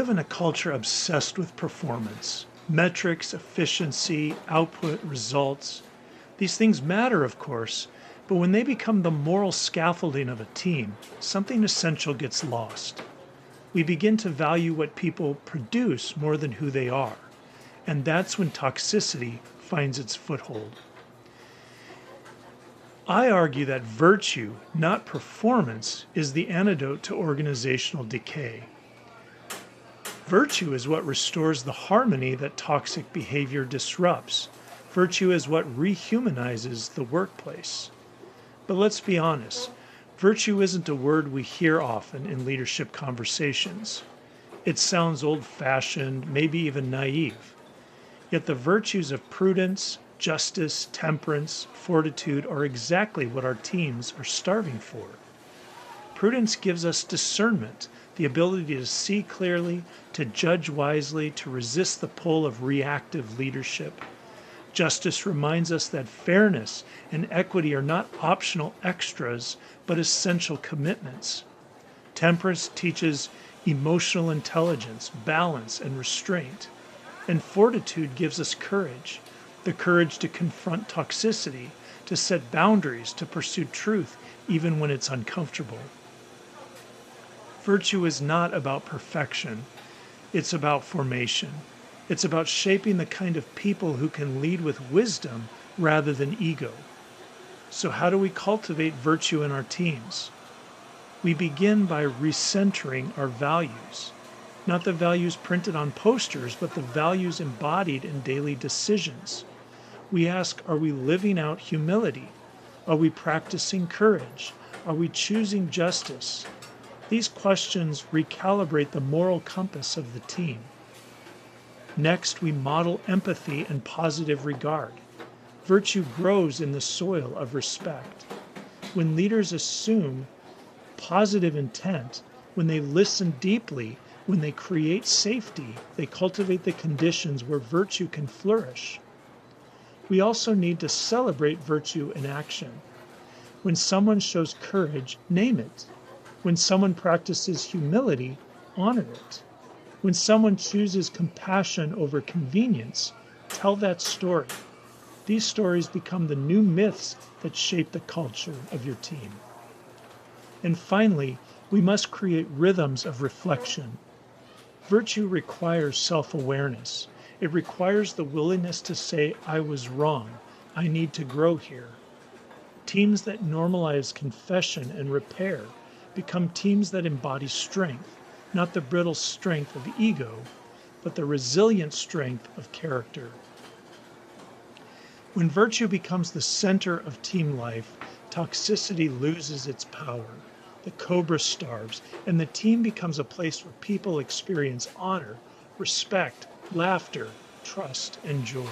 live in a culture obsessed with performance, metrics, efficiency, output, results. These things matter, of course, but when they become the moral scaffolding of a team, something essential gets lost. We begin to value what people produce more than who they are, and that's when toxicity finds its foothold. I argue that virtue, not performance, is the antidote to organizational decay. Virtue is what restores the harmony that toxic behavior disrupts. Virtue is what rehumanizes the workplace. But let's be honest, virtue isn't a word we hear often in leadership conversations. It sounds old-fashioned, maybe even naive. Yet the virtues of prudence, justice, temperance, fortitude are exactly what our teams are starving for. Prudence gives us discernment, the ability to see clearly, to judge wisely, to resist the pull of reactive leadership. Justice reminds us that fairness and equity are not optional extras, but essential commitments. Temperance teaches emotional intelligence, balance, and restraint. And fortitude gives us courage, the courage to confront toxicity, to set boundaries, to pursue truth, even when it's uncomfortable. Virtue is not about perfection. It's about formation. It's about shaping the kind of people who can lead with wisdom rather than ego. So how do we cultivate virtue in our teams? We begin by recentering our values. Not the values printed on posters, but the values embodied in daily decisions. We ask, are we living out humility? Are we practicing courage? Are we choosing justice? These questions recalibrate the moral compass of the team. Next, we model empathy and positive regard. Virtue grows in the soil of respect. When leaders assume positive intent, when they listen deeply, when they create safety, they cultivate the conditions where virtue can flourish. We also need to celebrate virtue in action. When someone shows courage, name it. When someone practices humility, honor it. When someone chooses compassion over convenience, tell that story. These stories become the new myths that shape the culture of your team. And finally, we must create rhythms of reflection. Virtue requires self-awareness. It requires the willingness to say, I was wrong. I need to grow here. Teams that normalize confession and repair become teams that embody strength, not the brittle strength of ego, but the resilient strength of character. When virtue becomes the center of team life, toxicity loses its power. The cobra starves, and the team becomes a place where people experience honor, respect, laughter, trust, and joy.